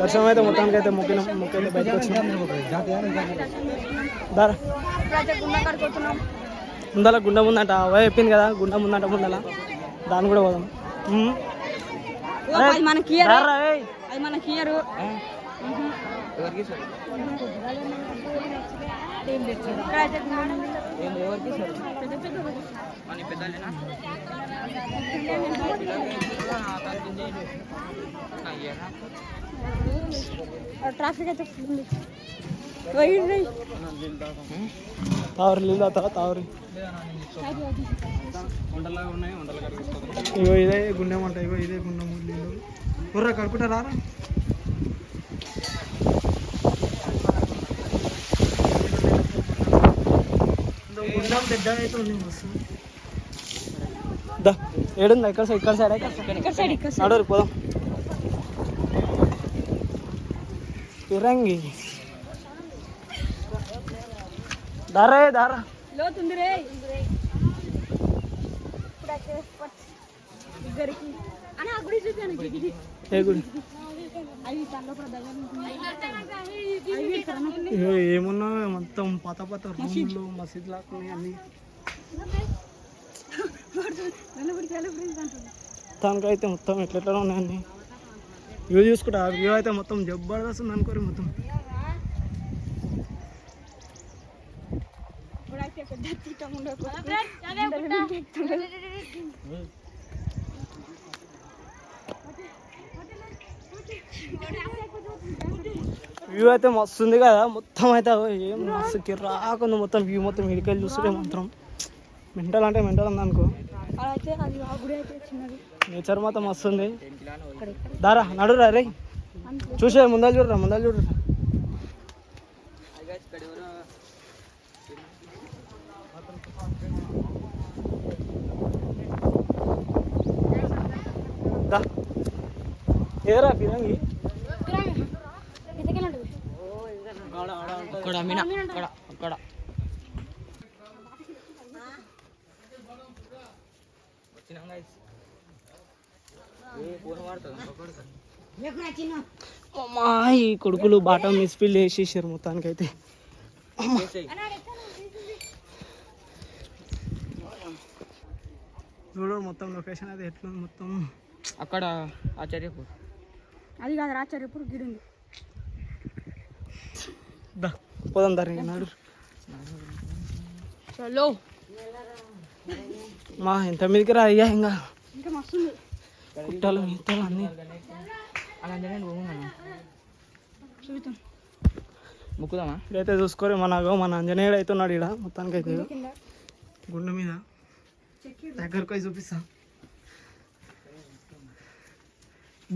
దర్శనం అయితే మొత్తానికి అయితే మొక్కైతే బయటకు వచ్చినాం. దారా ముందల గుండం ఉందంట, అవే చెప్పింది కదా, గుండం ఉందంట ముందల, దాన్ని కూడా పోదాం. ట్రాఫిక్ అయితే తావరి నీళ్ళు తావరి ఇగో ఇదే గుండెం అంట. ఇగో ఇదే గుండెం నీళ్ళు కుర్ర కడుపుటారా. గుండం పెద్ద అయితే ఉంది బస్సు. ఏడుందా? ఇక్కడ సైడ్ నడవరు పోదాం. పిరంగి దారా దారా ఏమున్నా మొత్తం పాత రూమ్లు మసీద్ లాక్కున్నాయి అన్ని. తనకైతే మొత్తం ఎట్లా ఉన్నాయండి. వ్యూ చూసుకుంటా, వ్యూ అయితే మొత్తం జబర్దస్త్ ఉంది అనుకోరు. మొత్తం వ్యూ అయితే మస్తు ఉంది కదా. మొత్తం అయితే ఏం మస్తు కిరాకుంది మొత్తం వ్యూ. మొత్తం ఇడికెళ్ళి చూస్తుంటే మాత్రం మెంటల్ అంటే మెంటల్ ఉంది అనుకో. నేచర్ మొత్తం మస్తు ఉంది. దారా నడురా రే, చూసే ముందర చూడరా. ఏరా పిరంగి అమ్మా, ఈ కొడుకులు బాటా మిస్ఫిల్ చేసేసారు మొత్తానికి అయితే. చూడు మొత్తం లొకేషన్ అయితే ఎట్లుంది మొత్తం. అక్కడ ఆచార్యపూర్, అది కాదు ఆచార్యపూర్ గిడి ఉంది. పోదాం దారి నాడు. చలో మా ఎంత మీదకి రా అయ్యా. ఇంకా మస్తు కుట్టాలు మిగతాలు అన్నీ ముక్కుదామా. ఇదైతే చూసుకోరు మన ఆంజనేయుడు అయితే ఉన్నాడు ఇక్కడ మొత్తానికి అయితే. గుండె మీద దగ్గరకు పోయి చూపిస్తా.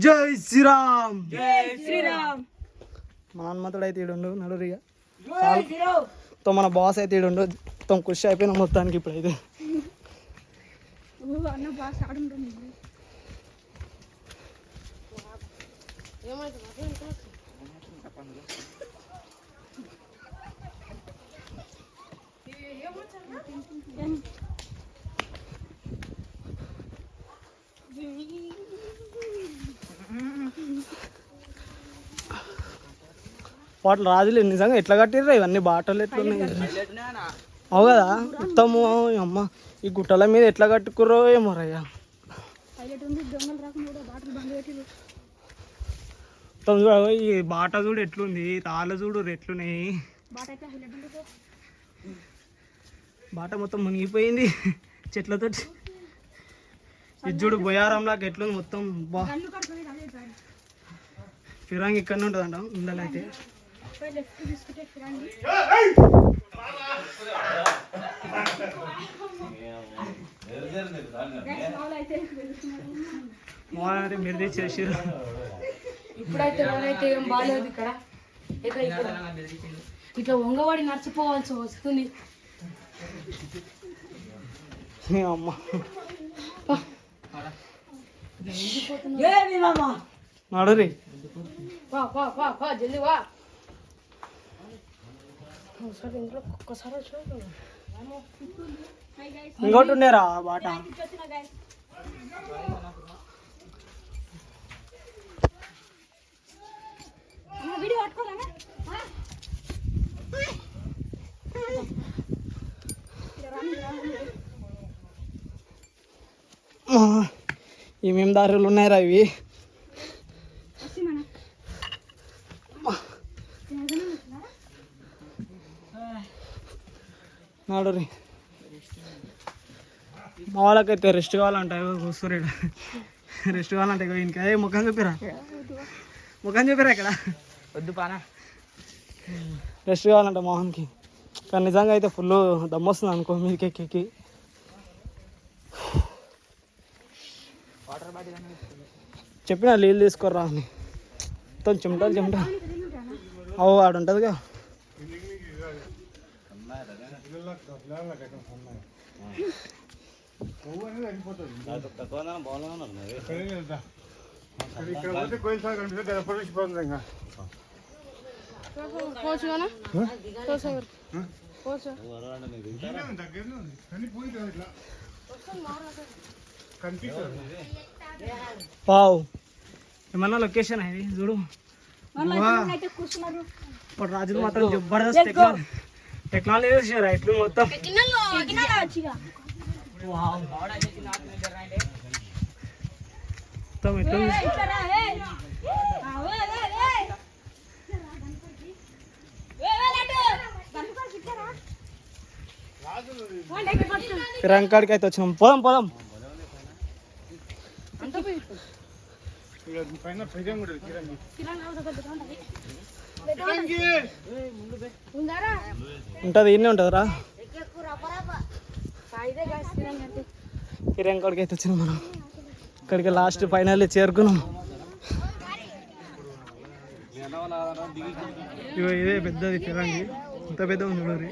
జై శ్రీరామ్. మన హనుమంతుడు అయితే ఈడుండు నడురిగా. మొత్తం మన బాస్ అయితే ఈడుండు. మొత్తం ఖుషి అయిపోయినా మొత్తానికి ఇప్పుడైతే. వాటి రాజులు నిజంగా ఎట్లా కట్టిర్రా ఇవన్నీ బాటలు ఎట్లున్నాయి. అవు కదా మొత్తము. అమ్మ ఈ గుట్టల మీద ఎట్లా కట్టుకుర్రో ఏమో రయ్యా. మొత్తం చూడ ఈ బాట చూడు ఎట్లుంది, రాళ్ళ చూడు ఎట్లున్నాయి. బాట మొత్తం మునిగిపోయింది చెట్లతో. ఇది చూడు బొయారంలాగా ఎట్లుంది మొత్తం. బా ఫిరాంగ్ ఇక్కడనే ఉంటుందంట ఉండాలైతే. మీరు తెచ్చేసారు. ఇప్పుడైతే నేనైతే ఏం బాగాలేదు. ఇక్కడ ఇట్లా వంగవాడి నడిచిపోవాల్సి వస్తుంది. అమ్మ నడురి జల్దీ వా. ఇంకోటి ఉండేరా బాట. ఏమేమి దారులు ఉన్నాయిరా ఇవి. నాడు మా వాళ్ళకైతే రెస్ట్ కావాలంట. కూర్చోరేడ రెస్ట్ కావాలంటే ఇంకా ముఖం చూపిరా, ముఖం చూపిరా ఇక్కడ. వద్దు పానా, రెస్ట్ కావాలంట మోహన్కి. కానీ నిజంగా అయితే ఫుల్ దమ్ వస్తుంది అనుకో మీదకి ఎక్కి. వాటర్ బాటిల్ చెప్పిన నీళ్ళు తీసుకోరా అని. మొత్తం చెమటలు. అవు ఆడు ఉంటుందిగా. పావు ఏమన్నా లొకేషన్ అది చూడు. ఇప్పుడు రాజులు మాత్రం జబర్దస్త్ టెక్నాలజీ చూసారా ఇట్లు మొత్తం. మొత్తం ఎట్లా రంకాడికి అయితే వచ్చినాం. పోదాం. ఉంటుంది ఇన్నే ఉంటుందిరా. కిరంకాడికి అయితే వచ్చినాం మనం. ఇక్కడికి లాస్ట్ ఫైనల్ చేరుకున్నాం. ఇదే పెద్దది ఫిరంగి, ఇంత పెద్ద ఉంది చూడరి.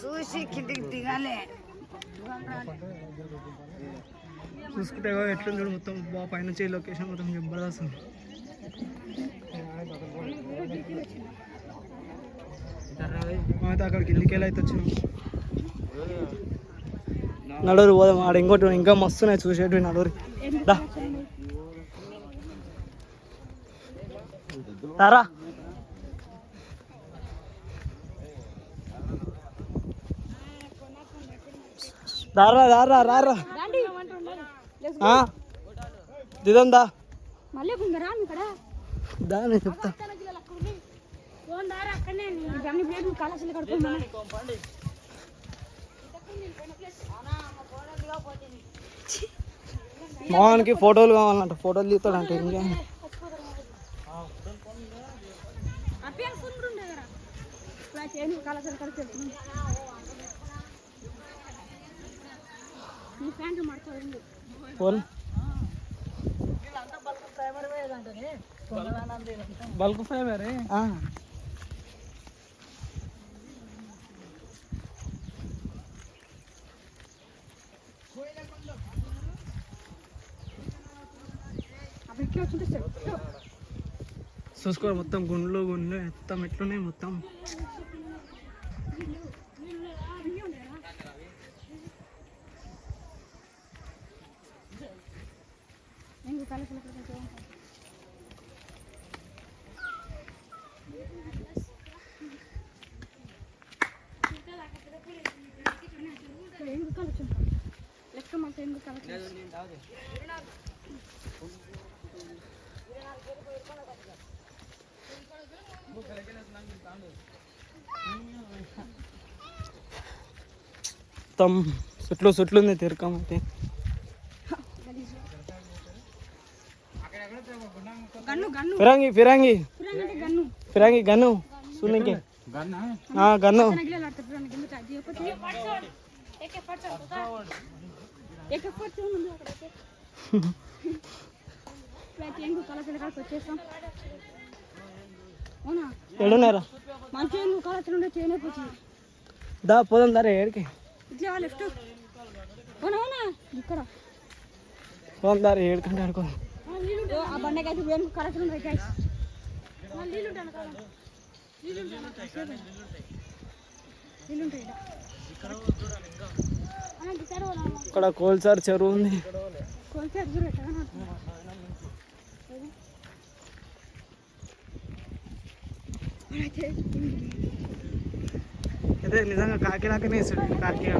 చూసి కిందికి దిగాలి. చూసుకుంటే ఎట్లుంది చూడు మొత్తం. బాగా పైన లొకేషన్ మొత్తం జబర్దస్త్. అయితే అక్కడికి కిందికి వెళ్ళి అయితే వచ్చినాం. నడూరు పోదాం. ఆడ ఇంకోటి ఇంకా మస్తున్నాయి చూసేటివి. నడూరి తారా. రారా దిదందా దాని చెప్తా. మోహన్కి ఫోటోలు కావాలంట. ఫోటోలు తీస్తాడంట. ఇంకా ఫోన్ బల్క్ ఫైబర్ చూసుకో. మొత్తం గుండ్లు మొత్తం ఎట్లున్నాయి మొత్తం. మొత్తం సుట్లు ఉంది తిరకం అయితే. ఫిరంగి గన్ను సున్నికి గన్ను. ఎడున్నారా దా పోదాం దారే ఏడికి పోదాం దారే ఏడుకంటే ఆడుకో. ఇక్కడ కోల్సార్ చెరువు ఉంది. అదే నిజంగా కాకిలాకనే వేసాడు కాకి.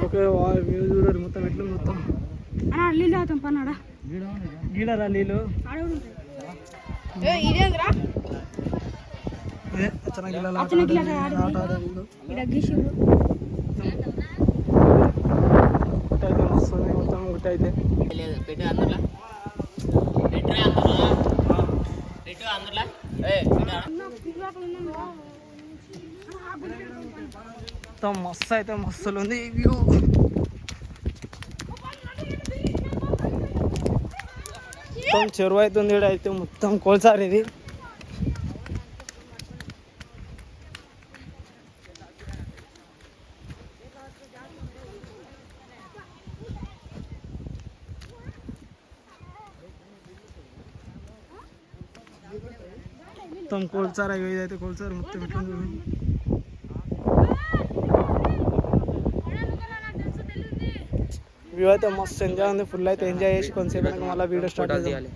ఓకే వ్యూ చూడరు మొత్తం ఎట్లా మొత్తం నీళ్ళు అవుతాం పన్నాడా గీడరా నీళ్ళు. ఇదేంద్రా ఇదే అచ్చన గిల్లలు ఆట ఆడేది. అయితే వస్తుంది మొత్తం ఒకటి అయితే. మొత్తం మస్తు అయితే మస్తులు ఉంది వ్యూ. మొత్తం చెరువు అవుతుంది ఈడ అయితే మొత్తం కోల్సార్ ఇది. మొత్తం కోల్సార్ అయ్యో ఇదైతే కోల్సార్ మొత్తం ఎట్లా ఉంది. వ్యూ అయితే మస్తు ఎంజాయ్ ఉంది. ఫుల్ అయితే ఎంజాయ్ చేసి కొంతసేపు మళ్ళీ వీడియో స్టార్ట్ చేయాలి.